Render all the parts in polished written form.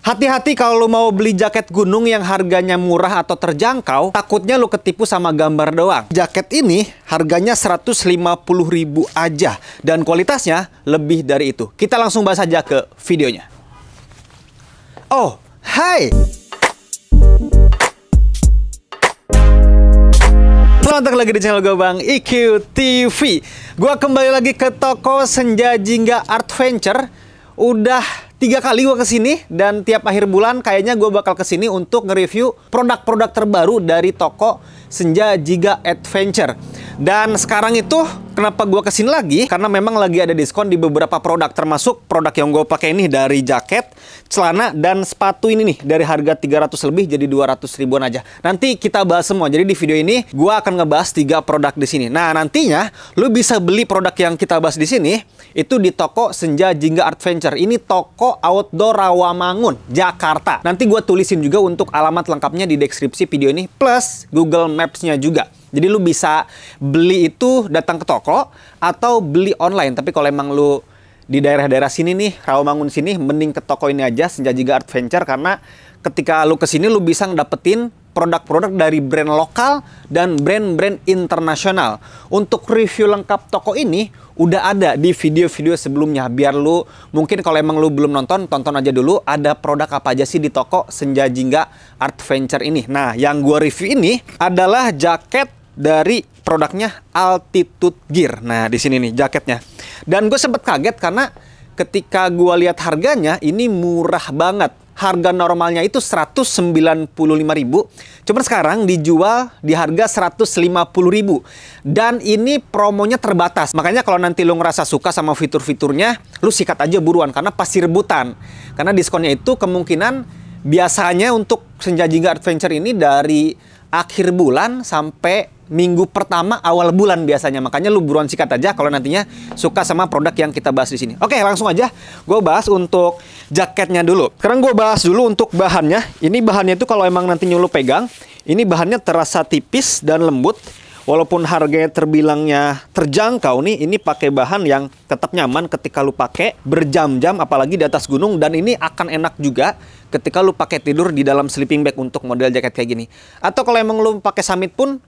Hati-hati kalau lu mau beli jaket gunung yang harganya murah atau terjangkau, takutnya lu ketipu sama gambar doang. Jaket ini harganya 150.000 aja dan kualitasnya lebih dari itu. Kita langsung bahas aja ke videonya. Oh, hai! Selamat datang lagi di channel gue Bang IQ TV. Gue kembali lagi ke toko Senja Jingga Art Venture. Udah 3 kali gue kesini dan tiap akhir bulan kayaknya gue bakal kesini untuk nge-review produk-produk terbaru dari toko Senja Jingga Adventure. Dan sekarang itu kenapa gue kesini lagi? Karena memang lagi ada diskon di beberapa produk, termasuk produk yang gue pakai ini dari jaket, celana, dan sepatu ini nih dari harga 300 lebih jadi 200 ribuan aja. Nanti kita bahas semua. Jadi di video ini gue akan ngebahas 3 produk di sini. Nah nantinya lu bisa beli produk yang kita bahas di sini itu di toko Senja Jingga Art Venture. Ini toko outdoor Rawamangun, Jakarta. Nanti gue tulisin juga untuk alamat lengkapnya di deskripsi video ini plus Google Maps-nya juga. Jadi lu bisa beli itu datang ke toko atau beli online. Tapi kalau emang lu di daerah-daerah sini nih, Rawamangun sini, mending ke toko ini aja, Senja Jingga Art Venture. Karena ketika lu kesini lu bisa ngedapetin produk-produk dari brand lokal dan brand-brand internasional. Untuk review lengkap toko ini udah ada di video-video sebelumnya. Biar lu, mungkin kalau emang lu belum nonton, tonton aja dulu ada produk apa aja sih di toko Senja Jingga Art Venture ini. Nah, yang gua review ini adalah jaket dari produknya Altitude Gear. Nah, di sini nih jaketnya. Dan gue sempet kaget karena ketika gue lihat harganya ini murah banget. Harga normalnya itu 195.000. Cuman sekarang dijual di harga 150.000. Dan ini promonya terbatas. Makanya kalau nanti lu ngerasa suka sama fitur-fiturnya, lu sikat aja buruan karena pasti rebutan. Karena diskonnya itu kemungkinan biasanya untuk Senja Jingga Adventure ini dari akhir bulan sampai minggu pertama awal bulan biasanya. Makanya lu buruan sikat aja kalau nantinya suka sama produk yang kita bahas di sini. Oke, langsung aja gue bahas untuk jaketnya dulu. Sekarang gue bahas dulu untuk bahannya. Ini bahannya itu kalau emang nantinya lu pegang, ini bahannya terasa tipis dan lembut. Walaupun harganya terbilangnya terjangkau nih, ini pakai bahan yang tetap nyaman ketika lu pakai berjam-jam, apalagi di atas gunung. Dan ini akan enak juga ketika lu pakai tidur di dalam sleeping bag untuk model jaket kayak gini. Atau kalau emang lu pakai summit pun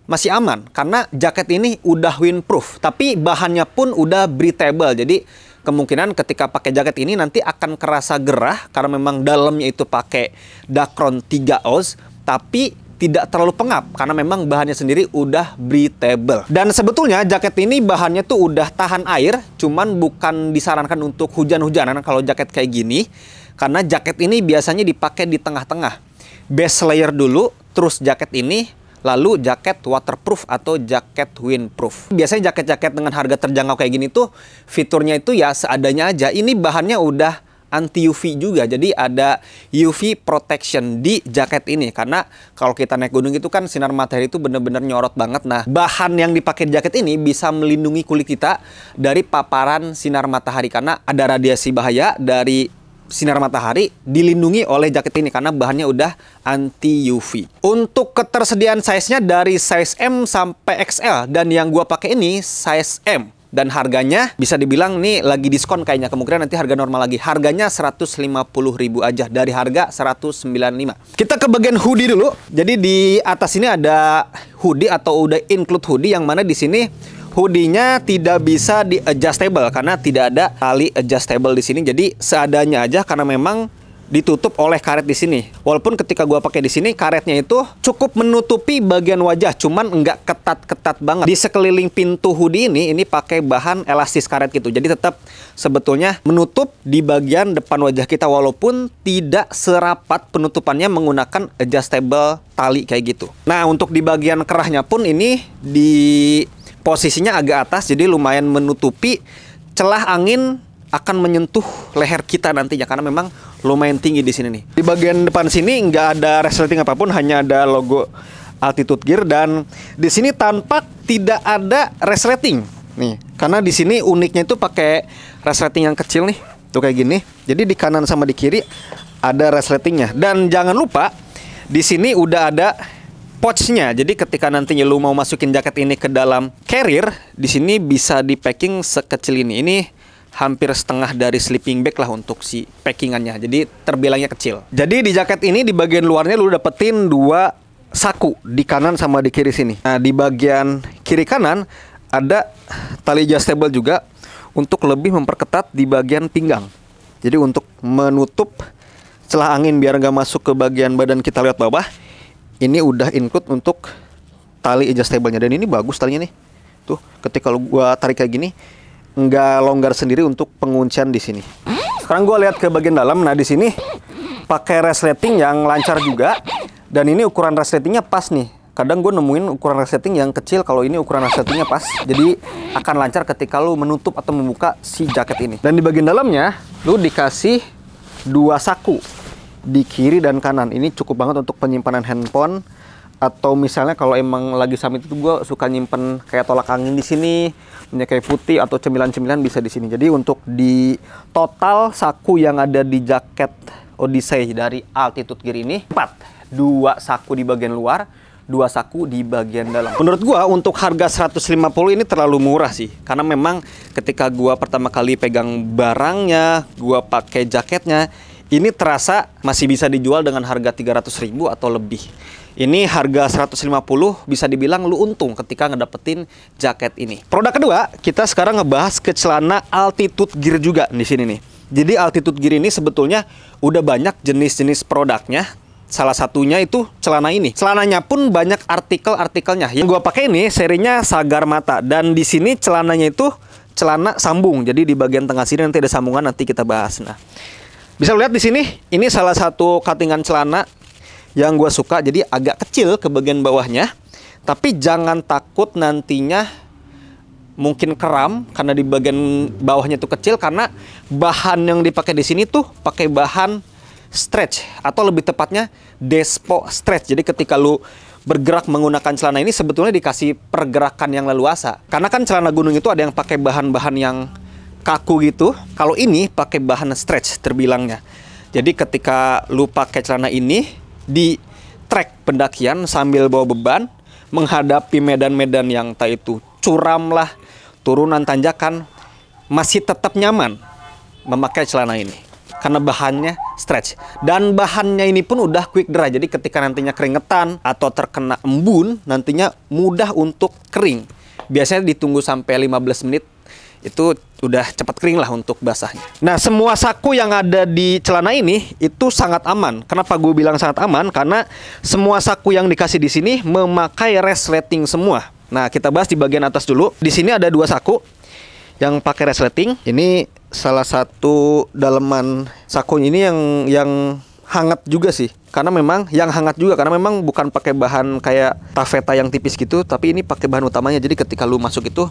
masih aman, karena jaket ini udah windproof. Tapi bahannya pun udah breathable. Jadi kemungkinan ketika pakai jaket ini nanti akan kerasa gerah, karena memang dalamnya itu pakai Dacron 3 oz. Tapi tidak terlalu pengap karena memang bahannya sendiri udah breathable. Dan sebetulnya jaket ini bahannya tuh udah tahan air, cuman bukan disarankan untuk hujan-hujanan kalau jaket kayak gini. Karena jaket ini biasanya dipakai di tengah-tengah. Base layer dulu, terus jaket ini, lalu jaket waterproof atau jaket windproof. Biasanya jaket-jaket dengan harga terjangkau kayak gini tuh fiturnya itu ya seadanya aja. Ini bahannya udah anti UV juga, jadi ada UV protection di jaket ini. Karena kalau kita naik gunung itu kan sinar matahari itu bener-bener nyorot banget. Nah, bahan yang dipakai di jaket ini bisa melindungi kulit kita dari paparan sinar matahari, karena ada radiasi bahaya dari sinar matahari dilindungi oleh jaket ini karena bahannya udah anti UV. Untuk ketersediaan size-nya dari size M sampai XL, dan yang gua pakai ini size M. Dan harganya bisa dibilang nih lagi diskon kayaknya. Kemungkinan nanti harga normal lagi. Harganya 150.000 aja dari harga 195. Kita ke bagian hoodie dulu. Jadi di atas ini ada hoodie atau udah include hoodie, yang mana di sini hoodie-nya tidak bisa di adjustable karena tidak ada tali adjustable di sini. Jadi seadanya aja karena memang ditutup oleh karet di sini. Walaupun ketika gua pakai di sini karetnya itu cukup menutupi bagian wajah, cuman nggak ketat-ketat banget. Di sekeliling pintu hoodie ini pakai bahan elastis karet gitu. Jadi tetap sebetulnya menutup di bagian depan wajah kita, walaupun tidak serapat penutupannya menggunakan adjustable tali kayak gitu. Nah, untuk di bagian kerahnya pun ini di posisinya agak atas, jadi lumayan menutupi celah angin akan menyentuh leher kita nantinya karena memang lumayan tinggi di sini nih. Di bagian depan sini nggak ada resleting apapun, hanya ada logo Altitude Gear, dan di sini tampak tidak ada resleting nih. Karena di sini uniknya itu pakai resleting yang kecil nih, tuh kayak gini. Jadi di kanan sama di kiri ada resletingnya. Dan jangan lupa di sini udah ada pouch-nya. Jadi ketika nantinya lu mau masukin jaket ini ke dalam carrier, di sini bisa di packing sekecil ini. Ini hampir setengah dari sleeping bag lah untuk si packingannya. Jadi terbilangnya kecil. Jadi di jaket ini di bagian luarnya lu dapetin 2 saku di kanan sama di kiri sini. Nah, di bagian kiri kanan ada tali adjustable juga untuk lebih memperketat di bagian pinggang. Jadi untuk menutup celah angin biar nggak masuk ke bagian badan kita lewat bawah. Ini udah include untuk tali adjustable-nya, dan ini bagus talinya nih. Tuh, ketika gua tarik kayak gini nggak longgar sendiri untuk penguncian di sini. Sekarang gua lihat ke bagian dalam. Nah, di sini pakai resleting yang lancar juga, dan ini ukuran resletingnya pas nih. Kadang gue nemuin ukuran resleting yang kecil, kalau ini ukuran resletingnya pas, jadi akan lancar ketika lu menutup atau membuka si jaket ini. Dan di bagian dalamnya lu dikasih 2 saku di kiri dan kanan. Ini cukup banget untuk penyimpanan handphone, atau misalnya kalau emang lagi summit itu gue suka nyimpen kayak tolak angin di sini, minyak kayu putih atau cemilan-cemilan bisa di sini. Jadi untuk di total saku yang ada di jaket Odyssey dari Altitude Gear ini 2 saku di bagian luar, 2 saku di bagian dalam. Menurut gua untuk harga 150 ini terlalu murah sih. Karena memang ketika gua pertama kali pegang barangnya, gua pakai jaketnya, ini terasa masih bisa dijual dengan harga 300.000 atau lebih. Ini harga 150 bisa dibilang lu untung ketika ngedapetin jaket ini. Produk kedua, kita sekarang ngebahas ke celana Altitude Gear juga di sini nih. Jadi Altitude Gear ini sebetulnya udah banyak jenis-jenis produknya. Salah satunya itu celana ini. Celananya pun banyak artikelnya. Yang gua pakai ini serinya Sagar Mata, dan di sini celananya itu celana sambung. Jadi di bagian tengah sini nanti ada sambungan, nanti kita bahas. Nah, bisa lihat di sini, ini salah satu cuttingan celana yang gue suka. Jadi agak kecil ke bagian bawahnya, tapi jangan takut nantinya mungkin kram karena di bagian bawahnya itu kecil, karena bahan yang dipakai di sini tuh pakai bahan stretch, atau lebih tepatnya Despo stretch. Jadi ketika lu bergerak menggunakan celana ini sebetulnya dikasih pergerakan yang leluasa. Karena kan celana gunung itu ada yang pakai bahan-bahan yang kaku gitu. Kalau ini pakai bahan stretch terbilangnya. Jadi ketika lu pakai celana ini di trek pendakian sambil bawa beban, menghadapi medan-medan yang entah itu curam lah, turunan tanjakan, masih tetap nyaman memakai celana ini karena bahannya stretch. Dan bahannya ini pun udah quick dry, jadi ketika nantinya keringetan atau terkena embun, nantinya mudah untuk kering. Biasanya ditunggu sampai 15 menit, itu udah cepat kering lah untuk basahnya. Nah, semua saku yang ada di celana ini itu sangat aman. Kenapa gue bilang sangat aman? Karena semua saku yang dikasih di sini memakai resleting semua. Nah, kita bahas di bagian atas dulu. Di sini ada 2 saku yang pakai resleting. Ini salah satu daleman saku ini yang hangat juga sih. Karena memang yang hangat juga, karena memang bukan pakai bahan kayak taffeta yang tipis gitu, tapi ini pakai bahan utamanya. Jadi ketika lu masuk itu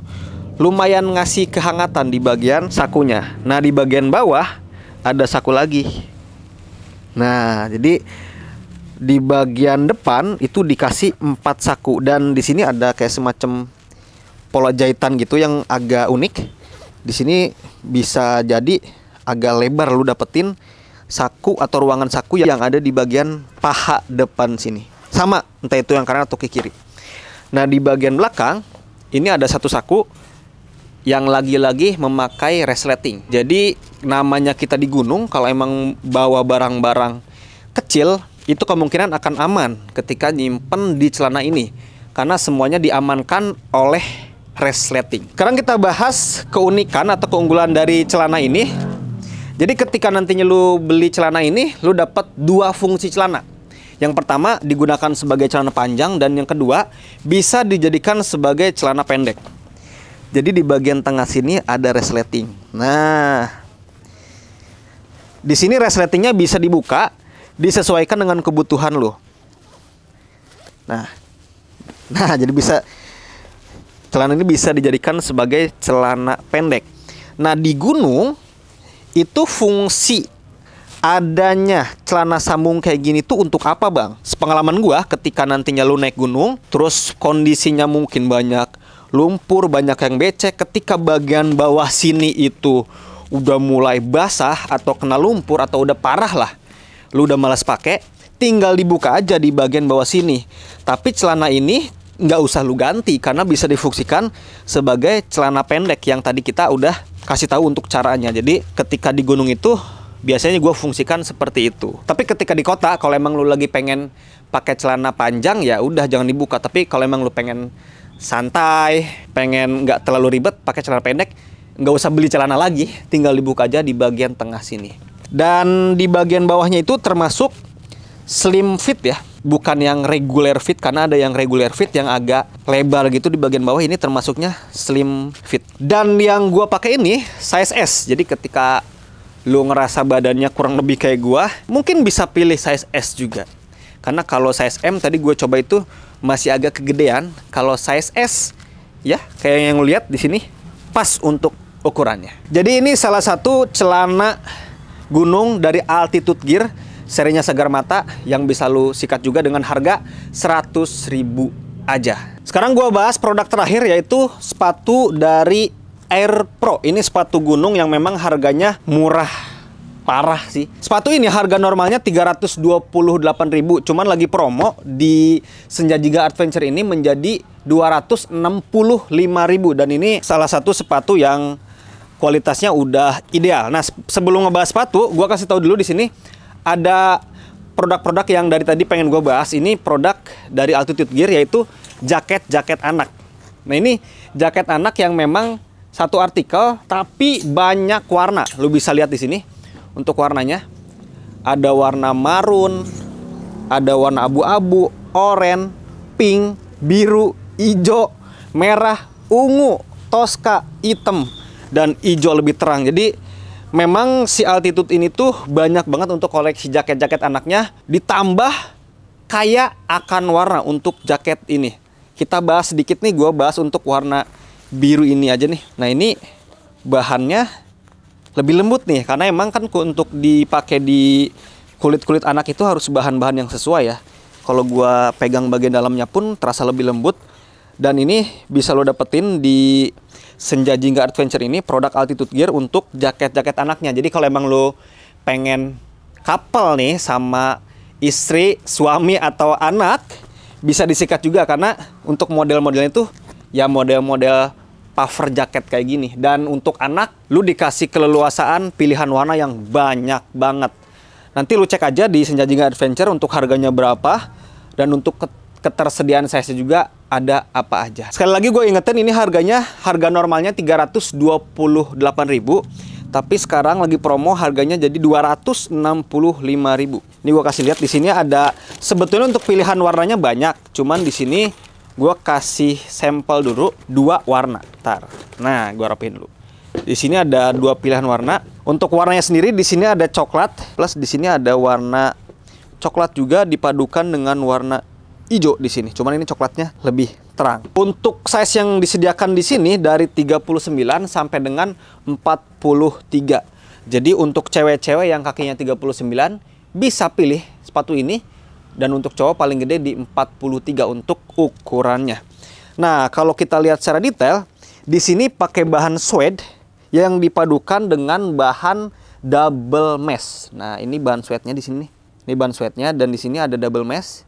lumayan ngasih kehangatan di bagian sakunya. Nah, di bagian bawah ada saku lagi. Nah, jadi di bagian depan itu dikasih 4 saku, dan di sini ada kayak semacam pola jahitan gitu yang agak unik. Di sini bisa jadi agak lebar, lu dapetin saku atau ruangan saku yang ada di bagian paha depan sini. Sama, entah itu yang kanan atau ke kiri. Nah, di bagian belakang ini ada 1 saku yang lagi-lagi memakai resleting. Jadi namanya kita di gunung, kalau emang bawa barang-barang kecil, itu kemungkinan akan aman ketika nyimpen di celana ini, karena semuanya diamankan oleh resleting. Sekarang kita bahas keunikan atau keunggulan dari celana ini. Jadi ketika nantinya lu beli celana ini, lu dapat 2 fungsi celana. Yang pertama digunakan sebagai celana panjang, dan yang kedua bisa dijadikan sebagai celana pendek. Jadi di bagian tengah sini ada resleting. Nah, di sini resletingnya bisa dibuka, disesuaikan dengan kebutuhan lo. Nah, jadi bisa celana ini bisa dijadikan sebagai celana pendek. Nah, di gunung itu fungsi adanya celana sambung kayak gini tuh untuk apa, Bang? Sepengalaman gua, ketika nantinya lu naik gunung, terus kondisinya mungkin banyak lumpur, banyak yang becek, ketika bagian bawah sini itu udah mulai basah atau kena lumpur atau udah parah lah, lu udah malas pakai, tinggal dibuka aja di bagian bawah sini. Tapi celana ini nggak usah lu ganti, karena bisa difungsikan sebagai celana pendek yang tadi kita udah kasih tahu untuk caranya. Jadi ketika di gunung itu biasanya gue fungsikan seperti itu. Tapi ketika di kota, kalau emang lu lagi pengen pakai celana panjang, ya udah jangan dibuka. Tapi kalau emang lu pengen santai, pengen nggak terlalu ribet pakai celana pendek, nggak usah beli celana lagi, tinggal dibuka aja di bagian tengah sini. Dan di bagian bawahnya itu termasuk slim fit ya, bukan yang regular fit, karena ada yang regular fit yang agak lebar gitu di bagian bawah. Ini termasuknya slim fit. Dan yang gua pakai ini size S. Jadi ketika lu ngerasa badannya kurang lebih kayak gua, mungkin bisa pilih size S juga. Karena kalau size M tadi gue coba itu masih agak kegedean. Kalau size S ya kayak yang lu lihat di sini pas untuk ukurannya. Jadi ini salah satu celana gunung dari Altitude Gear, serinya Segar Mata, yang bisa lu sikat juga dengan harga 100.000 aja. Sekarang gue bahas produk terakhir, yaitu sepatu dari Air Pro. Ini sepatu gunung yang memang harganya murah parah sih. Sepatu ini harga normalnya 328.000, cuman lagi promo di Senja Jingga Adventure ini menjadi 265.000. Dan ini salah satu sepatu yang kualitasnya udah ideal. Nah, sebelum ngebahas sepatu, gua kasih tahu dulu di sini ada produk-produk yang dari tadi pengen gue bahas. Ini produk dari Altitude Gear, yaitu jaket anak. Nah, ini jaket anak yang memang satu artikel tapi banyak warna. Lu bisa lihat di sini. Untuk warnanya ada warna marun, ada warna abu-abu, oranye, pink, biru, hijau, merah, ungu, toska, hitam, dan hijau lebih terang. Jadi memang si Altitude ini tuh banyak banget untuk koleksi jaket-jaket anaknya. Ditambah kaya akan warna untuk jaket ini. Kita bahas sedikit nih, gue bahas untuk warna biru ini aja nih. Nah, ini bahannya lebih lembut nih, karena emang kan untuk dipakai di kulit-kulit anak itu harus bahan-bahan yang sesuai ya. Kalau gua pegang bagian dalamnya pun terasa lebih lembut. Dan ini bisa lo dapetin di Senja Jingga Adventure ini, produk Altitude Gear untuk jaket-jaket anaknya. Jadi kalau emang lo pengen couple nih sama istri, suami, atau anak, bisa disikat juga. Karena untuk model-modelnya itu ya model-model puffer jaket kayak gini. Dan untuk anak, lu dikasih keleluasaan pilihan warna yang banyak banget. Nanti lu cek aja di Senja Jingga Adventure untuk harganya berapa, dan untuk ketersediaan size juga ada apa aja. Sekali lagi gue ingetin, ini harga normalnya 328.000, tapi sekarang lagi promo harganya jadi 265.000. Ini gue kasih lihat di sini ada, sebetulnya untuk pilihan warnanya banyak, cuman di sini gue kasih sampel dulu 2 warna. Nah, gue rapiin dulu. Di sini ada 2 pilihan warna. Untuk warnanya sendiri di sini ada coklat, plus di sini ada warna coklat juga dipadukan dengan warna hijau di sini. Cuman ini coklatnya lebih terang. Untuk size yang disediakan di sini dari 39 sampai dengan 43. Jadi untuk cewek-cewek yang kakinya 39 bisa pilih sepatu ini. Dan untuk cowok paling gede di 43 untuk ukurannya. Nah, kalau kita lihat secara detail, di sini pakai bahan suede yang dipadukan dengan bahan double mesh. Nah, ini bahan suede-nya di sini. Ini bahan suede-nya, dan di sini ada double mesh.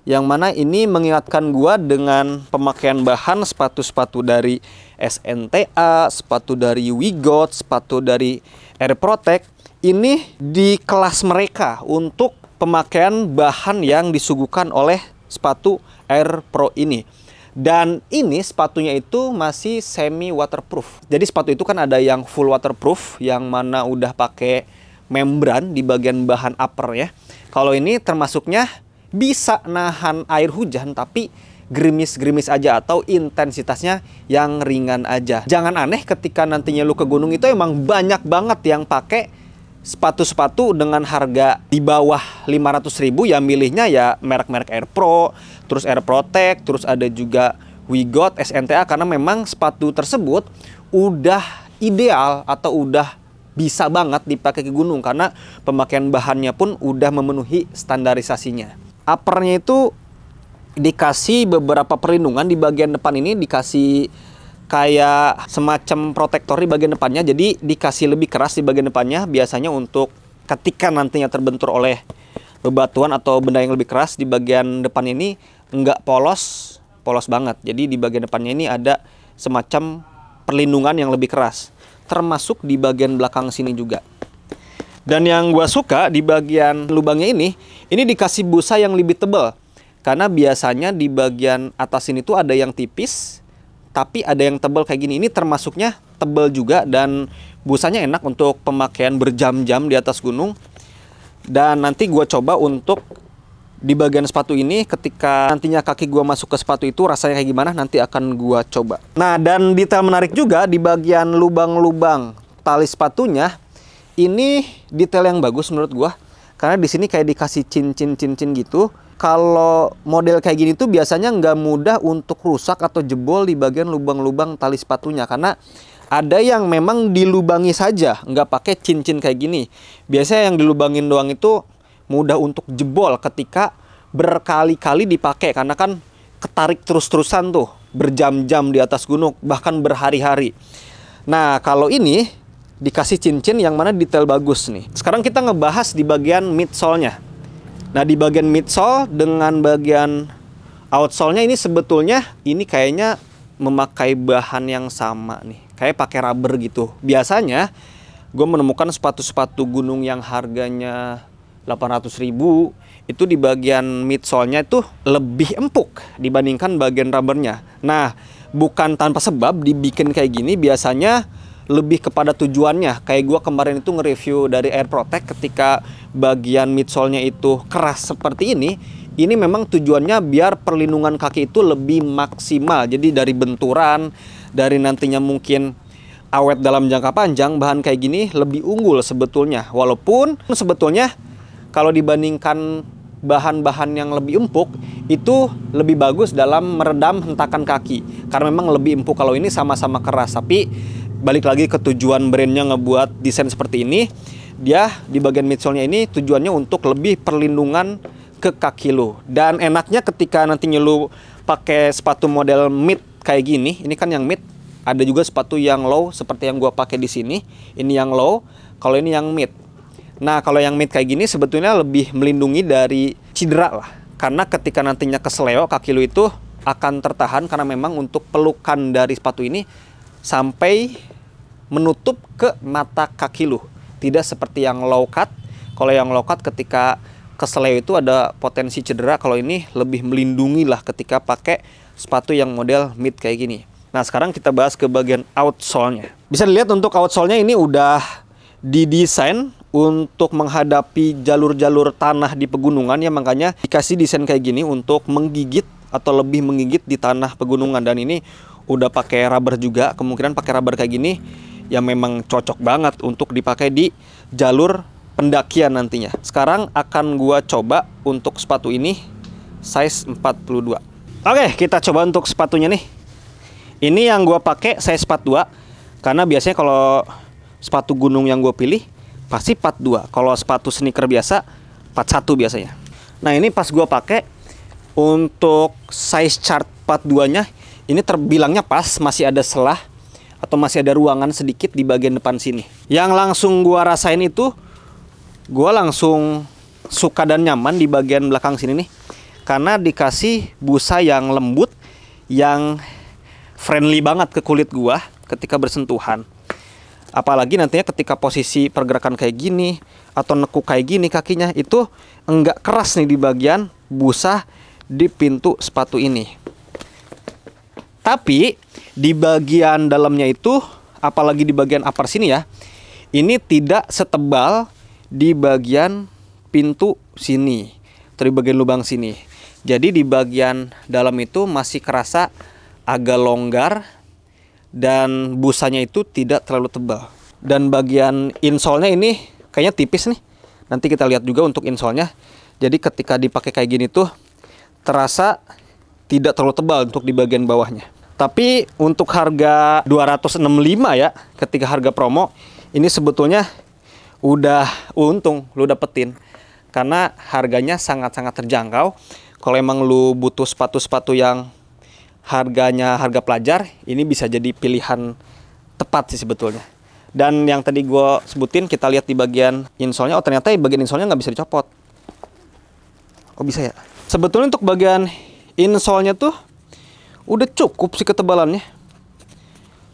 Yang mana ini mengingatkan gua dengan pemakaian bahan sepatu-sepatu dari SNTA, sepatu dari Wigot, sepatu dari Air Protect. Ini di kelas mereka untuk pemakaian bahan yang disuguhkan oleh sepatu Air Pro ini. Dan ini sepatunya itu masih semi waterproof. Jadi sepatu itu kan ada yang full waterproof, yang mana udah pakai membran di bagian bahan upper ya. Kalau ini termasuknya bisa nahan air hujan, tapi gerimis-gerimis aja atau intensitasnya yang ringan aja. Jangan aneh ketika nantinya lu ke gunung itu emang banyak banget yang pakai sepatu-sepatu dengan harga di bawah 500.000, ya milihnya ya merek-merek Air Pro, terus Air Protect, terus ada juga Wigot, SNTA, karena memang sepatu tersebut udah ideal atau udah bisa banget dipakai ke gunung karena pemakaian bahannya pun udah memenuhi standarisasinya. Uppernya itu dikasih beberapa perlindungan di bagian depan ini, dikasih kayak semacam protektor di bagian depannya, jadi dikasih lebih keras di bagian depannya, biasanya untuk ketika nantinya terbentur oleh bebatuan atau benda yang lebih keras. Di bagian depan ini enggak polos banget, jadi di bagian depannya ini ada semacam perlindungan yang lebih keras. termasuk di bagian belakang sini juga. Dan yang gua suka di bagian lubangnya ini dikasih busa yang lebih tebal. Karena biasanya di bagian atas ini tuh ada yang tipis, tapi ada yang tebal kayak gini. Ini termasuknya tebal juga dan busanya enak untuk pemakaian berjam-jam di atas gunung. Dan nanti gua coba untuk di bagian sepatu ini, ketika nantinya kaki gua masuk ke sepatu itu rasanya kayak gimana, nanti akan gua coba. Nah, dan detail menarik juga di bagian lubang-lubang tali sepatunya, ini detail yang bagus menurut gua. Karena di sini kayak dikasih cincin-cincin gitu. Kalau model kayak gini tuh biasanya nggak mudah untuk rusak atau jebol di bagian lubang-lubang tali sepatunya. Karena ada yang memang dilubangi saja, nggak pakai cincin kayak gini. Biasanya yang dilubangin doang itu mudah untuk jebol ketika berkali-kali dipakai, karena kan ketarik terus-terusan tuh berjam-jam di atas gunung, bahkan berhari-hari. Nah, kalau ini dikasih cincin yang mana detail bagus nih. Sekarang kita ngebahas di bagian midsole-nya. Nah, di bagian midsole dengan bagian outsole-nya ini sebetulnya ini kayaknya memakai bahan yang sama nih. Kayak pakai rubber gitu. Biasanya gue menemukan sepatu-sepatu gunung yang harganya 800.000 itu di bagian midsole-nya itu lebih empuk dibandingkan bagian rubbernya. Nah, bukan tanpa sebab dibikin kayak gini, biasanya lebih kepada tujuannya. Kayak gua kemarin itu nge-review dari Air Protect, ketika bagian midsole-nya itu keras seperti ini memang tujuannya biar perlindungan kaki itu lebih maksimal. Jadi dari benturan, dari nantinya mungkin awet dalam jangka panjang, bahan kayak gini lebih unggul sebetulnya. Walaupun sebetulnya kalau dibandingkan bahan-bahan yang lebih empuk, itu lebih bagus dalam meredam hentakan kaki. Karena memang lebih empuk. Kalau ini sama-sama keras. Tapi balik lagi ke tujuan brandnya ngebuat desain seperti ini. Dia di bagian midsole-nya ini tujuannya untuk lebih perlindungan ke kaki lu. Dan enaknya ketika nantinya lu pakai sepatu model mid kayak gini. Ini kan yang mid. Ada juga sepatu yang low seperti yang gua pakai di sini. Ini yang low, kalau ini yang mid. Nah, kalau yang mid kayak gini sebetulnya lebih melindungi dari cedera lah. Karena ketika nantinya keseleo, kaki lu itu akan tertahan karena memang untuk pelukan dari sepatu ini sampai menutup ke mata kaki lu. Tidak seperti yang low cut. Kalau yang low cut ketika keseleo itu ada potensi cedera. Kalau ini lebih melindungi lah ketika pakai sepatu yang model mid kayak gini. Nah, sekarang kita bahas ke bagian outsole-nya. Bisa dilihat untuk outsole-nya ini udah didesain untuk menghadapi jalur-jalur tanah di pegunungan, ya makanya dikasih desain kayak gini untuk menggigit atau lebih menggigit di tanah pegunungan. Dan ini udah pakai rubber juga, kemungkinan pakai rubber kayak gini ya memang cocok banget untuk dipakai di jalur pendakian nantinya. Sekarang akan gua coba untuk sepatu ini size 42. Oke, kita coba untuk sepatunya nih. Ini yang gua pakai size 42 karena biasanya kalau sepatu gunung yang gue pilih pasti 42. Kalau sepatu sneaker biasa 41 biasanya. Nah, ini pas gue pakai untuk size chart 42-nya ini terbilangnya pas, masih ada selah atau masih ada ruangan sedikit di bagian depan sini. Yang langsung gue rasain itu gue langsung suka dan nyaman di bagian belakang sini nih. Karena dikasih busa yang lembut, yang friendly banget ke kulit gue ketika bersentuhan. Apalagi nantinya ketika posisi pergerakan kayak gini atau nekuk kayak gini kakinya itu enggak keras nih di bagian busa di pintu sepatu ini. Tapi di bagian dalamnya itu, apalagi di bagian upper sini ya, ini tidak setebal di bagian pintu sini atau di bagian lubang sini. Jadi di bagian dalam itu masih kerasa agak longgar dan busanya itu tidak terlalu tebal. Dan bagian insole-nya ini kayaknya tipis nih. Nanti kita lihat juga untuk insole-nya. Jadi ketika dipakai kayak gini tuh terasa tidak terlalu tebal untuk di bagian bawahnya. Tapi untuk harga 265 ya, ketika harga promo, ini sebetulnya udah untung lu dapetin. Karena harganya sangat-sangat terjangkau. Kalau emang lu butuh sepatu-sepatu yang harganya harga pelajar, ini bisa jadi pilihan tepat sih sebetulnya. Dan yang tadi gue sebutin, kita lihat di bagian insole-nya. Oh, ternyata bagian insole-nya nggak bisa dicopot. Oh, bisa ya? Sebetulnya untuk bagian insole-nya tuh udah cukup sih ketebalannya.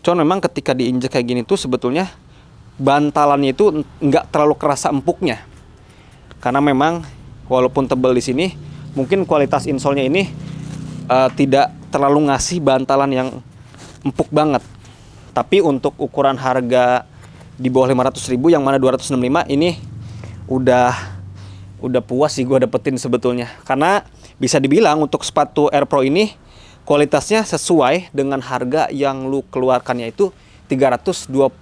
Cuman memang ketika diinjek kayak gini tuh sebetulnya bantalannya itu nggak terlalu kerasa empuknya. Karena memang walaupun tebal di sini, mungkin kualitas insole-nya ini tidak terlalu ngasih bantalan yang empuk banget. Tapi untuk ukuran harga di bawah 500.000 yang mana 265 ini udah puas sih gue dapetin sebetulnya. Karena bisa dibilang untuk sepatu Air Pro ini kualitasnya sesuai dengan harga yang lu keluarkannya itu 328.000.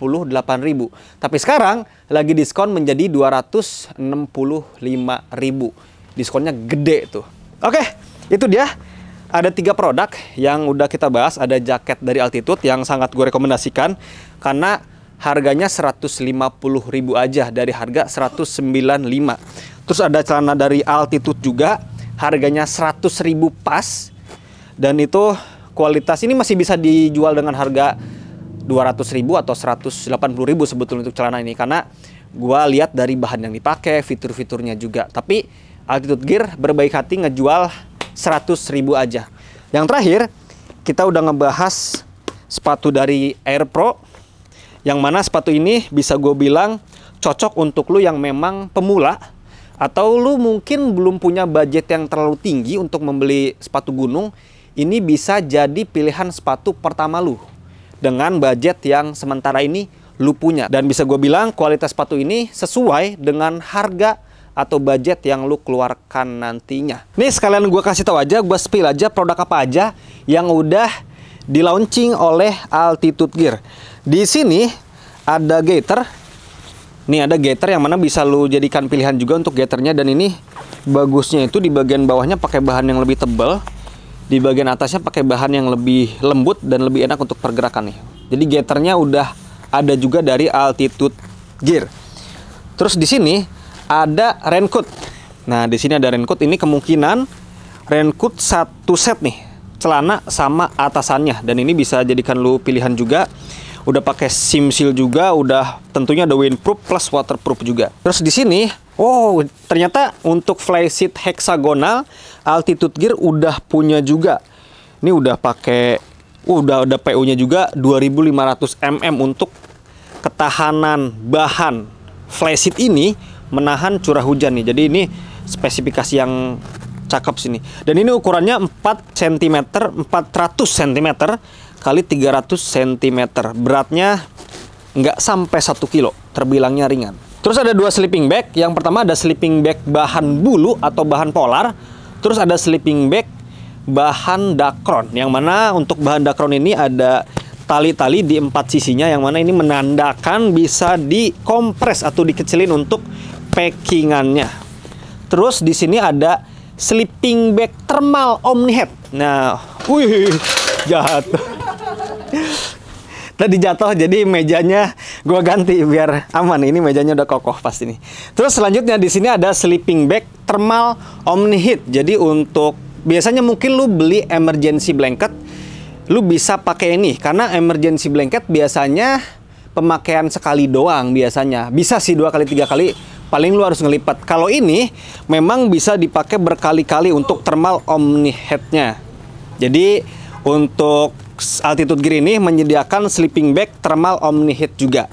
Tapi sekarang lagi diskon menjadi 265.000. Diskonnya gede tuh. Oke, itu dia. Ada 3 produk yang udah kita bahas. Ada jaket dari Altitude yang sangat gue rekomendasikan karena harganya 150.000 aja dari harga 195. Terus ada celana dari Altitude juga, harganya 100.000 pas. Dan itu kualitas ini masih bisa dijual dengan harga 200.000 atau 180.000 sebetulnya untuk celana ini. Karena gue lihat dari bahan yang dipakai, fitur-fiturnya juga. Tapi Altitude Gear berbaik hati ngejual 100.000 aja. Yang terakhir, kita udah ngebahas sepatu dari Air Pro, yang mana sepatu ini bisa gue bilang cocok untuk lu yang memang pemula, atau lu mungkin belum punya budget yang terlalu tinggi untuk membeli sepatu gunung. Ini bisa jadi pilihan sepatu pertama lu dengan budget yang sementara ini lu punya. Dan bisa gue bilang kualitas sepatu ini sesuai dengan harga atau budget yang lu keluarkan nantinya. Nih sekalian gue kasih tahu aja, gue spill aja produk apa aja yang udah di launching oleh Altitude Gear. Di sini ada gaiter. Nih ada gaiter yang mana bisa lu jadikan pilihan juga untuk gaiternya. Dan ini bagusnya itu di bagian bawahnya pakai bahan yang lebih tebal, di bagian atasnya pakai bahan yang lebih lembut dan lebih enak untuk pergerakan nih. Jadi gaiternya udah ada juga dari Altitude Gear. Terus di sini ada raincoat. Nah, di sini ada raincoat. Ini kemungkinan raincoat satu set nih, celana sama atasannya. Dan ini bisa jadikan lu pilihan juga. Udah pakai sim seal juga, udah tentunya ada windproof plus waterproof juga. Terus di sini, oh ternyata untuk flysheet heksagonal Altitude Gear udah punya juga. Ini udah pakai, udah PU-nya juga 2500 mm untuk ketahanan bahan flysheet ini menahan curah hujan nih. Jadi ini spesifikasi yang cakep sini. Dan ini ukurannya 4 cm, 400 cm kali 300 cm. Beratnya nggak sampai 1 kilo, terbilangnya ringan. Terus ada 2 sleeping bag. Yang pertama ada sleeping bag bahan bulu atau bahan polar. Terus ada sleeping bag bahan dakron. Yang mana untuk bahan dakron ini ada tali-tali di 4 sisinya, yang mana ini menandakan bisa dikompres atau dikecilin untuk packingannya. Terus di sini ada sleeping bag thermal Omni-Head. Nah, wih, jatuh. Tadi jatuh, jadi mejanya gua ganti biar aman. Ini mejanya udah kokoh pasti nih. Terus selanjutnya di sini ada sleeping bag thermal Omni-Heat. Jadi untuk biasanya mungkin lu beli emergency blanket, lu bisa pakai ini karena emergency blanket biasanya pemakaian sekali doang biasanya. Bisa sih 2 kali 3 kali. Paling lu harus ngelipat. Kalau ini memang bisa dipakai berkali-kali untuk thermal Omni-Head-nya. Jadi untuk Altitude Gear ini menyediakan sleeping bag thermal Omni-Head juga.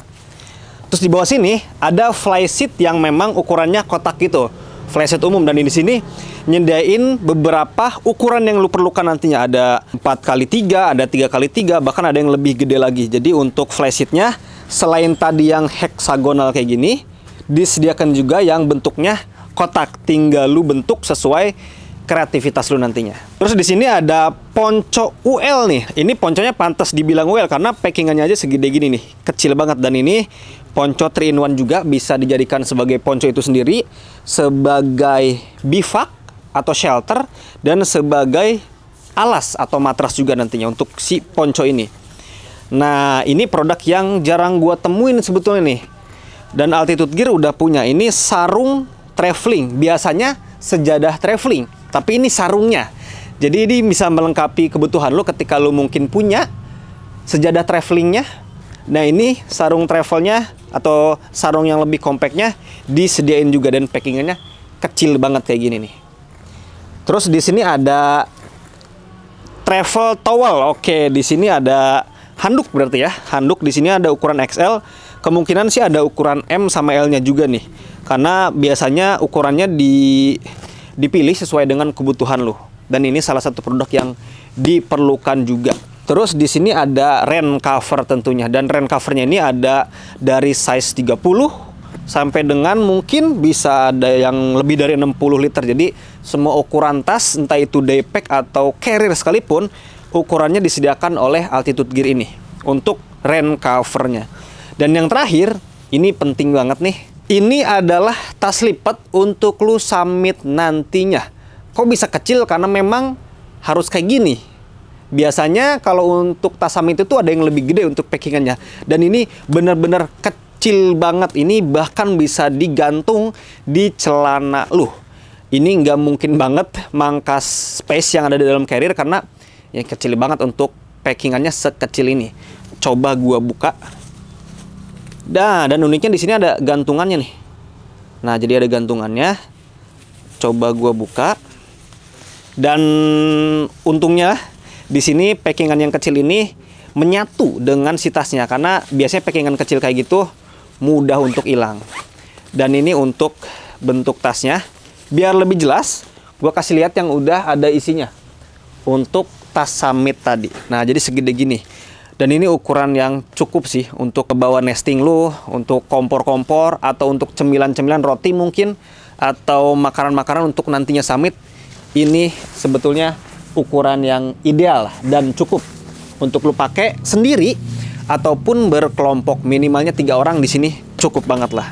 Terus di bawah sini ada flysheet yang memang ukurannya kotak gitu, flysheet umum. Dan di sini nyediain beberapa ukuran yang lu perlukan nantinya. Ada 4x3, ada 3x3, bahkan ada yang lebih gede lagi. Jadi untuk flysheetnya selain tadi yang heksagonal kayak gini, disediakan juga yang bentuknya kotak, tinggal lu bentuk sesuai kreativitas lu nantinya. Terus di sini ada ponco UL nih. Ini ponconya pantas dibilang UL karena packingannya aja segede gini nih, kecil banget. Dan ini ponco 3-in-1 juga, bisa dijadikan sebagai ponco itu sendiri, sebagai bivak atau shelter, dan sebagai alas atau matras juga nantinya untuk si ponco ini. Nah, ini produk yang jarang gua temuin sebetulnya nih. Dan Altitude Gear udah punya. Ini sarung traveling. Biasanya sejadah traveling, tapi ini sarungnya. Jadi ini bisa melengkapi kebutuhan lo ketika lo mungkin punya sejadah travelingnya. Nah, ini sarung travelnya atau sarung yang lebih compactnya disediain juga, dan packingannya kecil banget kayak gini nih. Terus di sini ada travel towel. Oke, di sini ada handuk berarti ya. Handuk di sini ada ukuran XL. Kemungkinan sih ada ukuran M sama L-nya juga nih. Karena biasanya ukurannya dipilih sesuai dengan kebutuhan lo. Dan ini salah satu produk yang diperlukan juga. Terus di sini ada rain cover tentunya, dan rain covernya ini ada dari size 30 sampai dengan mungkin bisa ada yang lebih dari 60 liter. Jadi semua ukuran tas, entah itu daypack atau carrier sekalipun, ukurannya disediakan oleh Altitude Gear ini untuk rain covernya. Dan yang terakhir, ini penting banget nih. Ini adalah tas lipat untuk lu summit nantinya. Kok bisa kecil? Karena memang harus kayak gini. Biasanya kalau untuk tas summit itu ada yang lebih gede untuk packingannya. Dan ini benar-benar kecil banget. Ini bahkan bisa digantung di celana lu. Ini nggak mungkin banget mangkas space yang ada di dalam carrier karena ya kecil banget untuk packingannya sekecil ini. Coba gua buka. Nah, dan uniknya di sini ada gantungannya nih. Nah, jadi ada gantungannya. Coba gua buka. Dan untungnya di sini packingan yang kecil ini menyatu dengan si tasnya, karena biasanya packingan kecil kayak gitu mudah untuk hilang. Dan ini untuk bentuk tasnya. Biar lebih jelas, gua kasih lihat yang udah ada isinya. Untuk tas summit tadi. Nah, jadi segede gini. Dan ini ukuran yang cukup sih untuk kebawa nesting lu, untuk kompor-kompor, atau untuk cemilan-cemilan roti mungkin, atau makanan-makanan untuk nantinya summit. Ini sebetulnya ukuran yang ideal dan cukup untuk lu pakai sendiri ataupun berkelompok. Minimalnya 3 orang di sini cukup banget lah.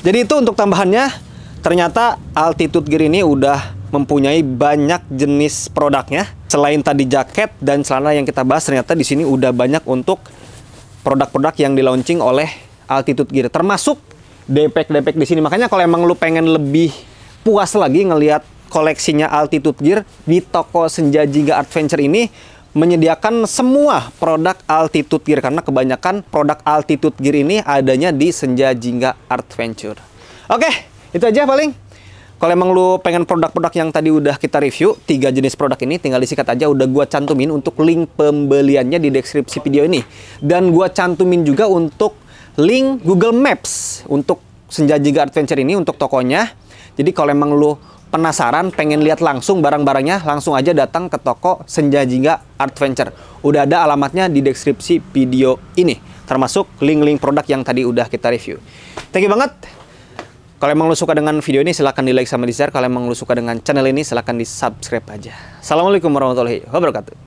Jadi itu untuk tambahannya. Ternyata Altitude Gear ini udah mempunyai banyak jenis produknya. Selain tadi jaket dan celana yang kita bahas, ternyata di sini udah banyak untuk produk-produk yang di-launching oleh Altitude Gear, termasuk daypack di sini. Makanya kalau emang lu pengen lebih puas lagi ngelihat koleksinya Altitude Gear, di toko Senja Jingga Adventure ini menyediakan semua produk Altitude Gear, karena kebanyakan produk Altitude Gear ini adanya di Senja Jingga Adventure. Oke, itu aja paling. Kalau emang lu pengen produk-produk yang tadi udah kita review, 3 jenis produk ini, tinggal disikat aja. Udah gua cantumin untuk link pembeliannya di deskripsi video ini. Dan gua cantumin juga untuk link Google Maps untuk Senja Jingga Adventure ini, untuk tokonya. Jadi kalau emang lu penasaran, pengen lihat langsung barang-barangnya, langsung aja datang ke toko Senja Jingga Adventure. Udah ada alamatnya di deskripsi video ini, termasuk link-link produk yang tadi udah kita review. Thank you banget. Kalau emang lu suka dengan video ini, silahkan di like sama di share. Kalau emang lu suka dengan channel ini, silahkan di subscribe aja. Assalamualaikum warahmatullahi wabarakatuh.